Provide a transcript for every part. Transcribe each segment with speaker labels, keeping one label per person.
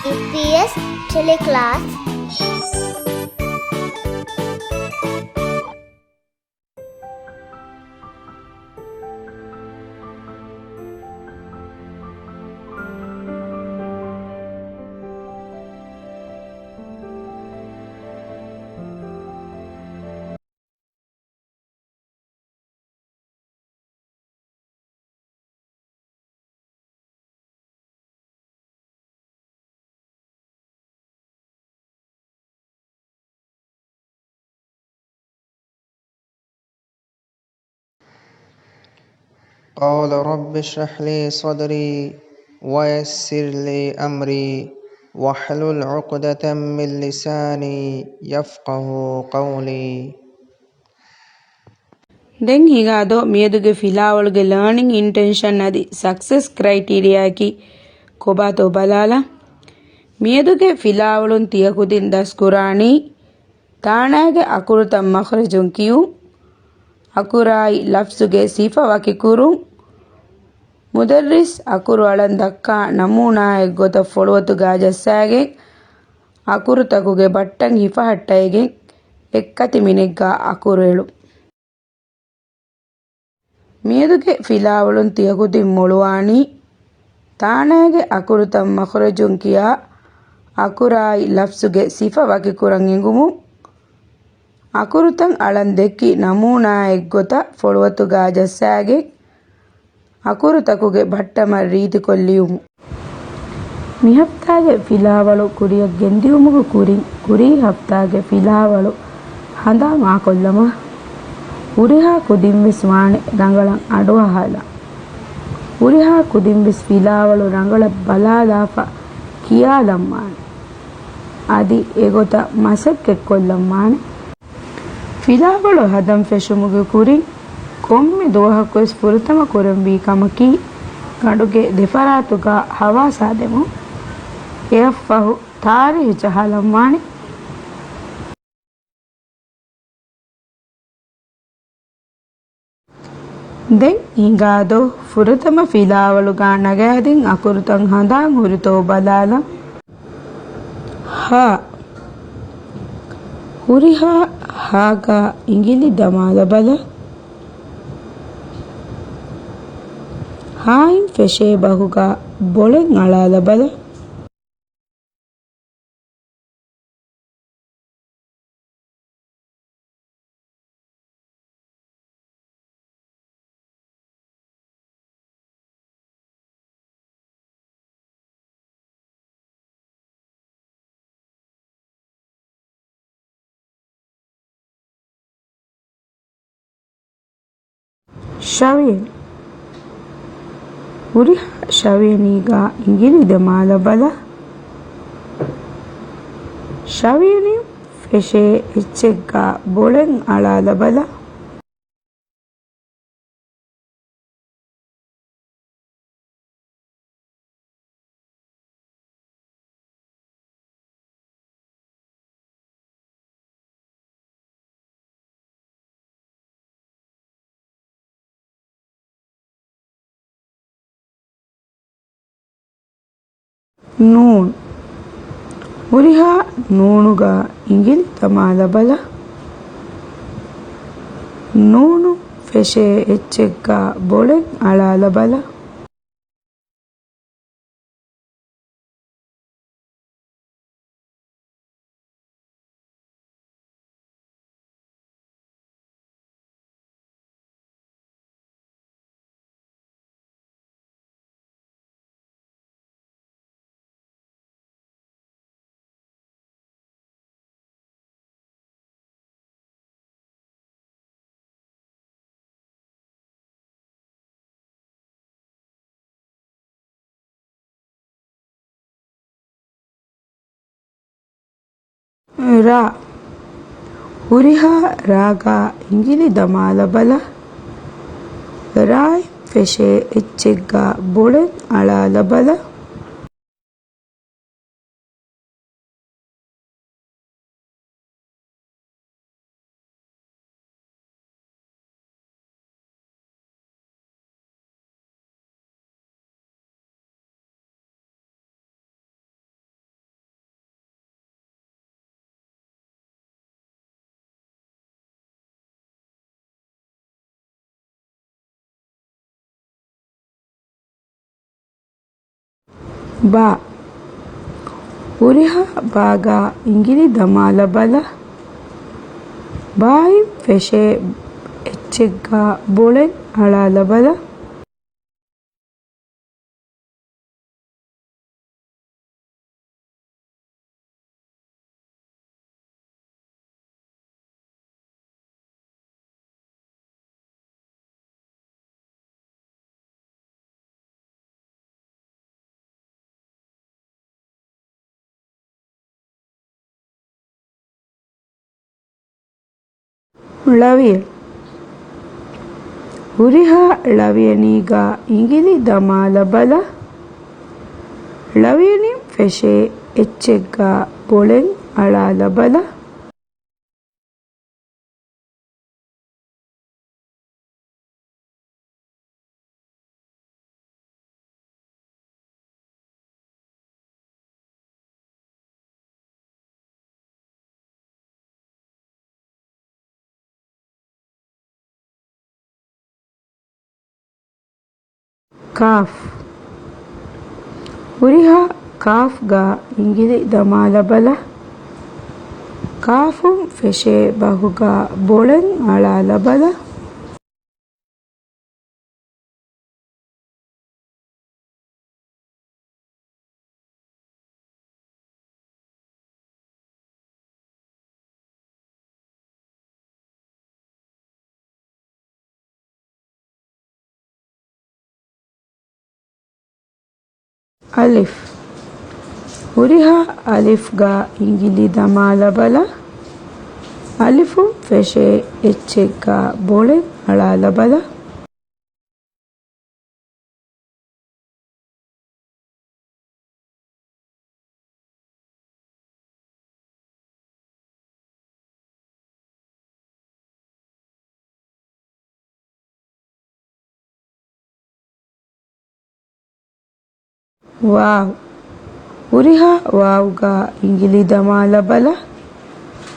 Speaker 1: EPS teleclass.
Speaker 2: قال رب اشرح لي صدري ويسر لي أمري واحلل عقدة من لساني يفقه قولي.
Speaker 3: Then ಹೀಗಾದೋ ಮಿಯದುಗೆ ಫಿಲಾವಳುಗೆ learning intention ಅದಿ success ಕ್ರೈಟೀರಿಯಾಕಿ ಕೊಬಾತೋ ಬಲಾಲ ಮಿಯದುಗೆ ಫಿಲಾವಳುನ್ ತಿಯಕುದಿನ್ ದಸ್ಕುರಾಣಿ ತಾಣಾಗೆ ಅಕುರುತಂ ಮಖ್ರಜುನ್ ಕಿಯು ಅಕುರಾಯಿ ಲಫ್ಸುಗೆ ಸಿಫಾವಕಿ ಕುರು ಮುದರ್ರಿಸ್ ಅಕುರು ಅಳನ್ ದಕ್ಕಾ ನಮೂನಾಯೆ ಗೊತ ಫೊಳುವತುಗಾ ಜಸ್ಸಾಗೆ ಅಕುರುತಕುಗೆ ಬಟ್ಟಂ ಹಿಫಹಟ್ಟೈಗೆ ಎಕ್ಕತಿ ಮಿನೆಗ್ಗಾ ಅಕುರು ಎಳು ಮಿಯದುಗೆ ಫಿಲಾವಳುನ್ ತಿಯಕುದಿನ್ ಮೊಳುವಾಣಿ ತಾಣಾಗೆ ಅಕುರುತಂ ಮಖ್ರಜುನ್ ಕಿಯಾ ಅಕುರಾಯಿ ಲಫ್ಸುಗೆ ಸಿಫಾವಕಿ ಕುರಂ ಎಂಗುಮು ಅಕುರುತಂ ಅಳನ್ ದೆಕ್ಕಿ ನಮೂನಾಯೆ ಗೊತ ಫೊಳುವತುಗಾ ಜಸ್ಸಾಗೆ ಅಕುರುತಕುಗೆ ಬಟ್ಟಮರ್ ರೀತಿ ಕೊಲ್ಲಿಯುಮು ಮಿ ಹಫ್ತಾಗೆ ಫಿಲಾವಳು ಕುರಿಯಕ್ ಗೆಂದಿಯುಮುಗು ಕುರಿ ಹಫ್ತಾಗೆ ಫಿಲಾವಳು ಹಂದಾಂ ಆಕೊಲ್ಲಮ ಉರಿಹಾ ಕುದಿಂವೆಸ್ ವಾಣೆ ರಂಗಳಂ ಅಡುವಹಾಲ ಉರಿಹಾ ಕುದಿಂವೆಸ್ ಫಿಲಾವಳು ರಂಗಳ ಬಲಾದಾಫ ಕಿಯಾಲಮ್ಮಾಣೆ ಅದಿ ಎಗೊತ ಮಸಕ್ಕೆ ಕೊಲ್ಲಮ್ಮಾಣೆ ಫಿಲಾವಳು ಹದಂ ಫೆಶುಮುಗೆ ಕುರಿ ಕೊಮ್ಮೆ ದೋಹಕ್ವೆಸ್ ಪುರತಮ ಕೊರಂಬಿ ಕಮಕಿ ಗಂಡುಗೆ ದೆಫರಾತುಗ ಹವಾ ಸಾದೆಮು ಎಫ್ಫಹು ತಾರಿಹಿ ಚಹಲಮ್ಮಾಣೆ ದೆನ್ ಹಿಂಗಾದೋ ಫುರತಮ ಫಿಲಾವಳುಗಾ ನಗෑದಿನ್ ಅಕುರುತಂ ಹಂದಾಂ ಹುರಿತೋ ಬಲಾಲ ಹಾ ಹುರಿಹಾ ಹಾಗಾ ಇಂಗಿಲಿ ದಮಾದ ಬಲ ಹಾಯಿಂ ಫೆಶೇ ಬಹುಗಾ ಬೊಳೆಂ ಅಳಾದ ಬಲ ಶವಿಯನ್ ಹುರಿಹಾ ಶವಿಯನೀಗಾ ಇಂಗಿಲಿ ದಮಾದ ಬಲ ಶವಿಯನಿಂ ಫೆಶೇ ಎಚ್ಚೆಗ್ಗಾ ಬೊಳೆಂ ಅಳಾದ ಬಲ ನೂನ್ ಹುರಿಹಾ ನೂನುಗಾ ಇಂಗಿಲಿ ದಮಾದ ಬಲ ನೂನು ಫೆಶೇ ಎಚ್ಚೆಗ್ಗಾ ಬೊಳೆಂ ಅಳಾದ ಬಲ ರಾ ಹುರಿಹಾ ರಾಗಾ ಇಂಗಿಲಿ ದಮಾದ ಬಲ ರಾಯಿಂ ಫೆಶೇ ಎಚ್ಚೆಗ್ಗಾ ಬೊಳೆಂ ಅಳಾದ ಬಲ ಬಾ ಉರಿಹ ಬಾಗ ಇಂಗಿಲಿ ದಮಾಲ ಬಲ ಬಾಯಿ ಫೆಶೆ ಎಚ್ಚೆಗ್ಗ ಬೊಳೆನ್ ಅಳಾಲ ಬಲ ಳವಿಯ ಉರಿಹ ಳವಿಯನೀಗ ಇಂಗಿಲಿ ದಮಾಲ ಬಲ ಳವಿಯನಿ ಫೆಶೆ ಎಚ್ಚೆಗ್ಗ ಬೊಳೆನ್ ಅಳಾಲ ಬಲ ಕಾಫ್ ಉರಿಹ ಕಾಫ್ಗ ಇಂಗಿಲಿ ದಮಾಲ ಬಲ ಕಾಫುಂ ಫೆಶೆ ಬಹುಗ ಬೊಳೆನ್ ಅಳಾಲ ಬಲ ಅಲಿಫ್ ಉರಿಹ ಅಲಿಫ್ಗ ಇಂಗಿಲಿ ದಮಾಲ ಬಲ ಅಲಿಫುಂ ಫೆಶೆ ಎಚ್ಚೆಗ್ಗ ಬೊಳೆನ್ ಅಳಾಲ ಬಲ ವಾವ್ ಉರಿಹ ವಾವ್ಗ ಇಂಗಿಲಿ ದಮಾಲ ಬಲ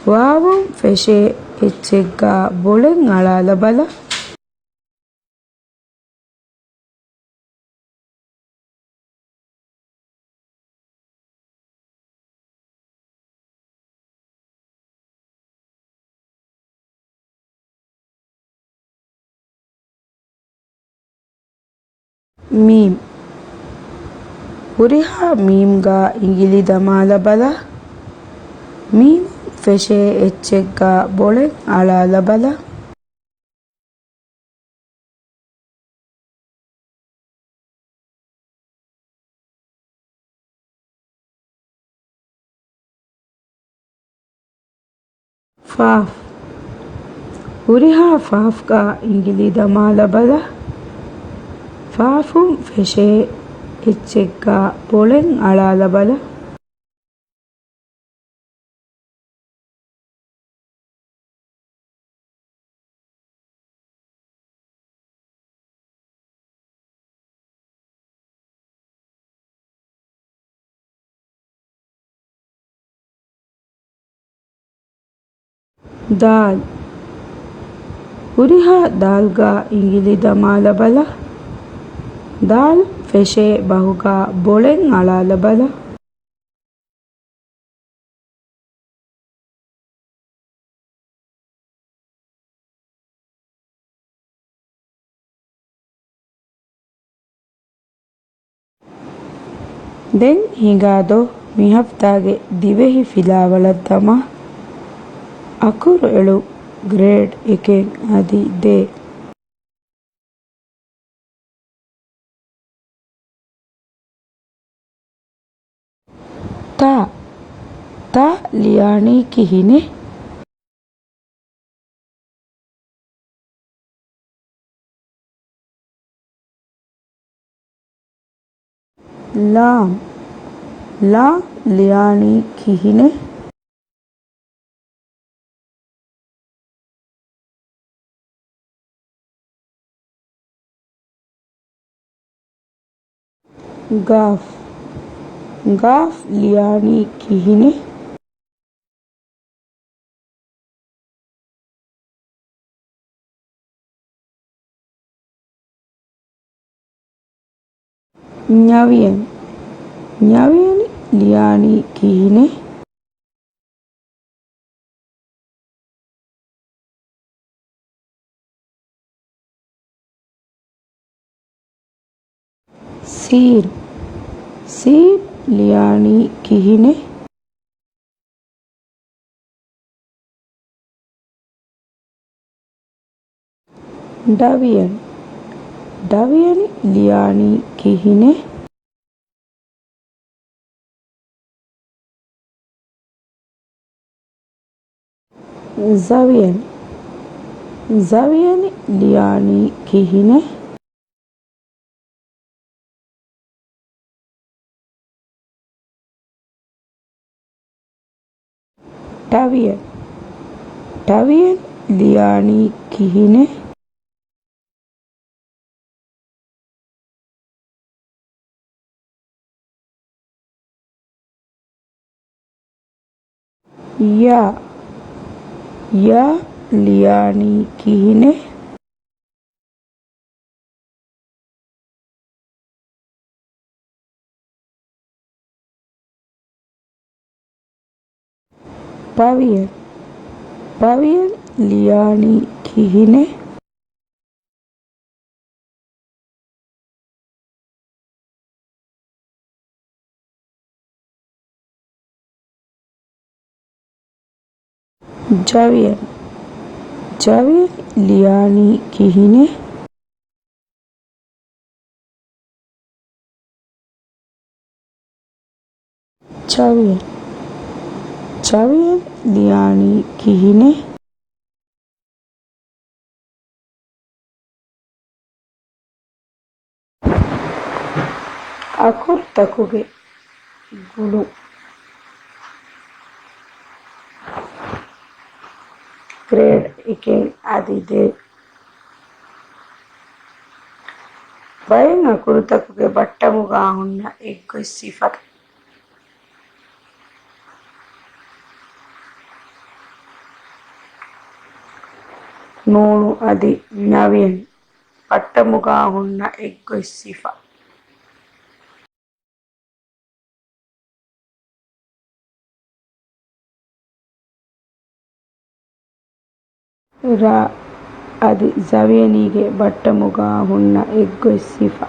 Speaker 3: ವಾವುಂ ಫೆಶೆ ಎಚ್ಚೆಗ್ಗ ಬೊಳೆನ್ ಅಳಾಲ ಬಲ ಮೀಮ್ ಉರಿಹ ಮೀಮ್ಗ ಇಂಗಿಲಿ ದಮಾಲ ಬಲ ಮೀಮ್ ಫೆಶೆ ಎಚ್ಚೆಗ್ಗ ಬೊಳೆನ್ ಅಳಾಲ ಬಲ ಫಾಫ್ ಉರಿಹ ಫಾಫ್ಗ ಇಂಗಿಲಿ ದಮಾಲ ಬಲ ಫಾಫುಂ ಫೆಶೆ ಎಚ್ಚೆಗ್ಗ ಬೊಳೆನ್ ಅಳಾಲ ಬಲ ದಾಲ್ ಉರಿಹ ದಾಲ್ಗ ಇಂಗಿಲಿ ದಮಾಲ ಬಲ ದಾಲ್ ಫೆಶೆ ಬಹುಗ ಬೊಳೆನ್ ಅಳಾಲ ಬಲ ದೆನ್ ಹಿಂಗಾದೊ ಮಿ ಹಫ್ತಾಗೆ ದಿವೆಹಿ ಫಿಲಾವಳದ್ದಮ ಅಕುರು ಎಳು ಗ್ರೇಡ್ ಎಕೆನ್ ಅದಿ ದೇ ತಾ ತಾ ಲಿಯಾಣಿ ಕಿಹಿನೆ ಲಾಮ್ ಲಾಮ್ ಲಿಯಾಣಿ ಕಿಹಿನೆ ಗಾಫ್ ಗಾಫ್ ಲಿಯಾಣಿ ಕಿಹಿನೆ ಞವಿಯನ್ Nyawiyani liyani kihine. Seed liyani kihine. Dawiyani liyani kihine. Zawiyani liyani kihine. Tawiyani liyani kihine. Ya liyani kihine. Pawiyani liyani kihine. Jawiyani liyani kihine. Jawiyani liyani kihine. Akurtakuge gulu. Grade iken adide. Bayen akurtakuge battamuga hunna eggo sifat. Nunu adi nyawiyani battamuga hunna eggo sifa. Ra adi zawiyanige battamuga hunna eggo sifa.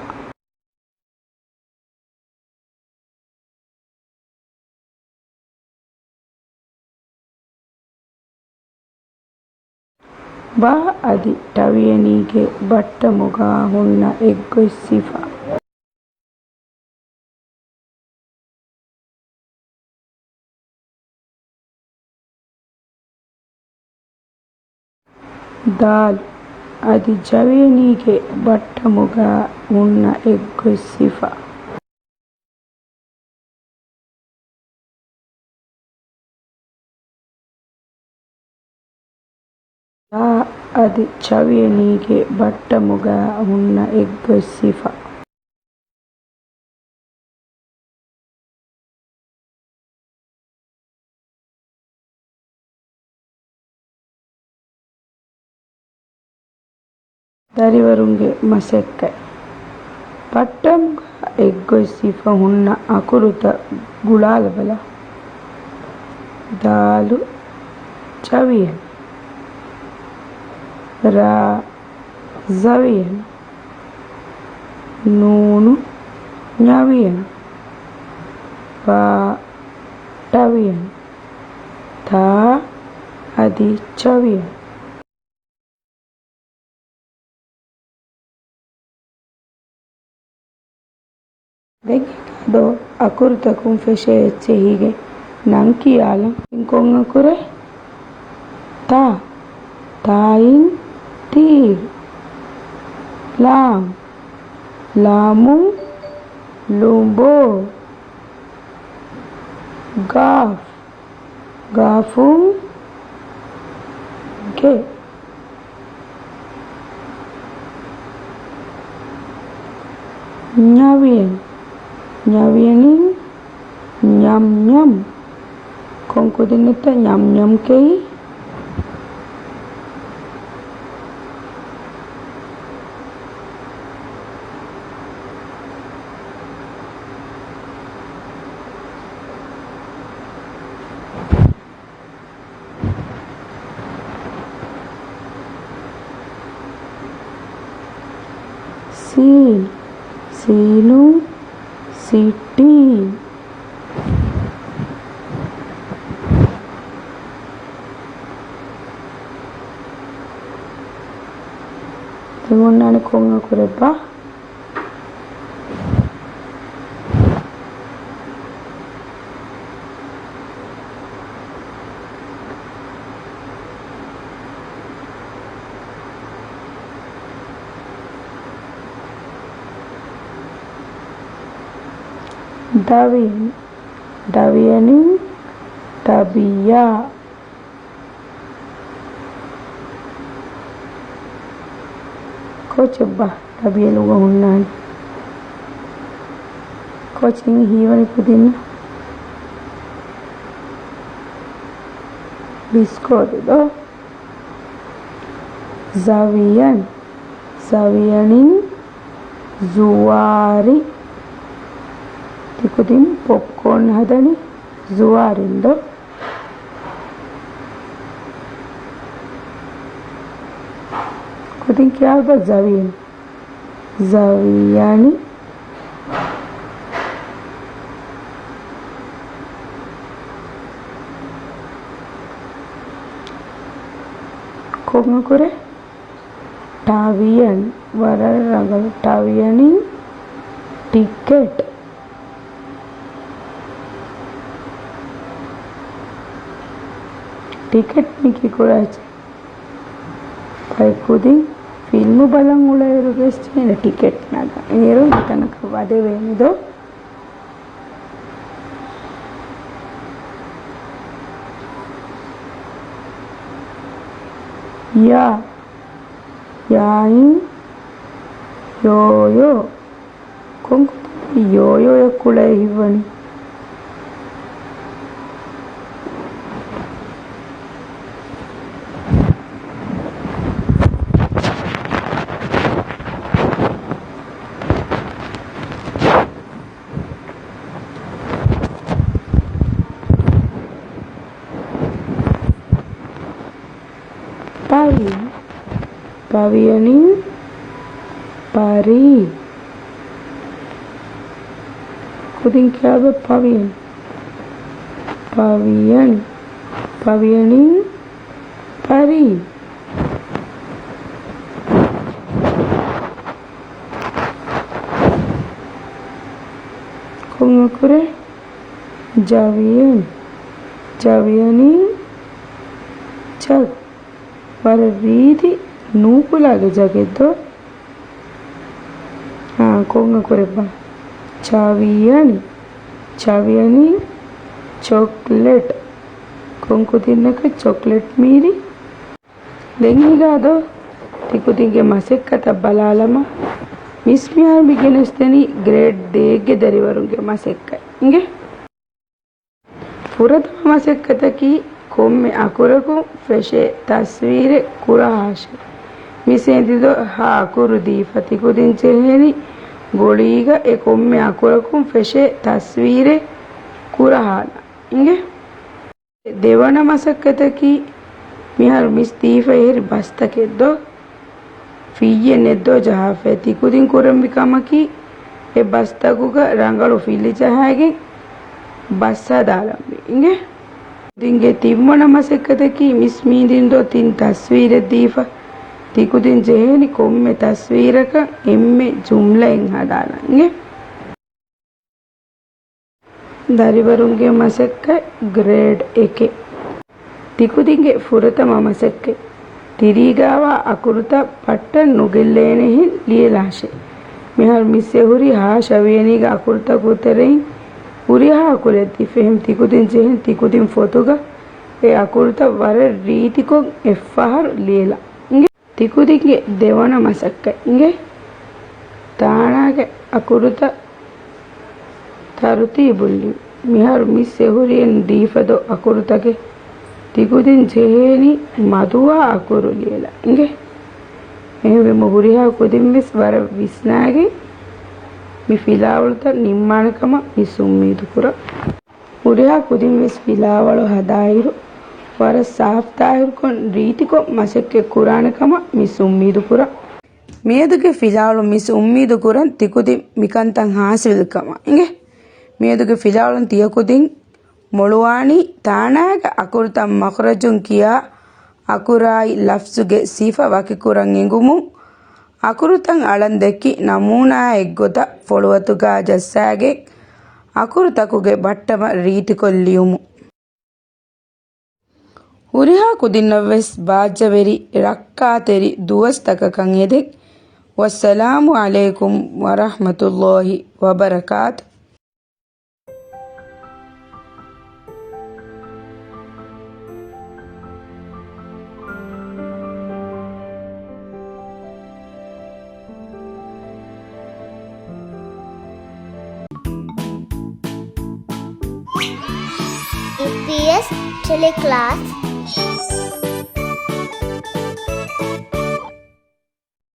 Speaker 3: Ba adi tawiyanige battamuga hunna eggo sifa. Dal adi jawiyanige battamuga hunna eggo sifa. Ya adi jawiyanige battamuga hunna eggo sifa. Dariwarunge masekke. Battamuga eggo sifa hunna akuruta gulala bala. Dalu jawiyani. Ra zawiyani. Nunu nyawiyani. Ba tawiyani. Ta adi jawiyani. Begikado akurtakum feshe hige nankiyalam inkon akure tayin tir lamun lumbo gafun ge nyawiyanin nyam konkudinita nyam kei සීනු සිටි Timunan kong kureba Dawiyanin tabiya ko coba tabiya luga hunnan ko cing hiwani pudin biskot do zawiyanin zuwari Tikutin popcorn hadani zuwarindo Kutin kya ba zawiyani Koma kore tawiyan warar ragal tawiyani ticket ticket ಮಿಕ್ಕಿ ಕೂಡ ಪೈಕುದಿ film ಬಲಂಗುಳ ಇರೋಗೆ ಎಷ್ಟು ಟಿಕೆಟ್ನಾಗ ಏರು ತನಕ ಅದೇವೇನಿದು ಯಾಯಿ ಯೋಯೋ ಕೊಂಕು ಯೋಯೋ ಕುಳ ಇವನಿ Pawiyanin pari Kudin kya ba pawiyanin pari Kungakure jawiyanin chak para ridi nupulage jageddo konga koreba chaviyani chocolate konku tinnaka chocolate miri dengigado tikutinge masekkata balalama mismiyar bigenesteni grade dege darivarunge masekka inge puratama masekkataki komme akuraku feshe tasvire kurahashe misendido ha akuru difati kudin cheheni goliga e komme akuraku feshe tasvire kurahana inge devana masakkataki mihar misdifa eri bastakeddo fiye neddo jahafe tikudin kurambikamaki e bastaguga rangalu fili jahage bassa dalambi inge Dinge timmana masekkataki mismidindo tin tasvire difa tikudin jeheni komme tasviraka emme jumla en hadala nge darivarunge masekka grade 1 tikudinge furatama masekke tirigawa akuruta patta nugellenehi lielashe mehar misehuri ha shaviyaniga akuruta kuterein Uriha akureti fehim tikudin jehen tikudin fotoga e akurta war reetikon effahar lela inge tikudinge devana masakka inge taanage akurta taruti bulli mihar misehurien difado akurtage tikudin jeheni maduwa akuru lela inge ehme mohuriha kudin vis war visnage mi filawalta nimmanakama mi summidukura uriha kudin vis filawalu hadairu war saaf dairu kon reetikon masekke kuranakama mi summidukura මියදුගේ ෆිලාවලු මිස් උම්මීදු කුරන් තිකුදින් මිකන්තන් හාසිල්කම ಇಂಗೆ මියදුගේ ෆිලාවලන් තියකුදින් ಮೊಳುವಾಣಿ ತಾಣಾಗ ಅಕುರುತಂ ಮಖರಜುನ್ ಕಿಯಾ ಅಕುರಾಯಿ ಲಫ್ಸುಗೆ ಸೀಫ ವಕಿಕುರಂ ಇಂಗುಮು ಅಕುರುತಂ ಅಳನ್ ದೆಕ್ಕಿ ನಮೂನಾ ಎಗ್ಗೊತ ಫೊಳುವತುಗಾ ಜಸ್ಸಾಗೆ ಅಕುರುತಕುಗೆ ಬಟ್ಟಮ ರೀತಿಕೊಲ್ಲಿಯುಮು ಹುರಿಹಾ ಕುದಿನ್ನವೆಸ್ ಬಾಜ್ಜವೆರಿ ರಕ್ಕಾತೆರಿ ದುವಸ್ತಕಕಂ ಎದೆಕ್ ವಸ್ಸಲಾಮು ಅಲೈಕುಂ ವರಹ್ಮತುಲ್ಲಾಹಿ ವಬರಕಾತ್.
Speaker 1: EPS Teleclass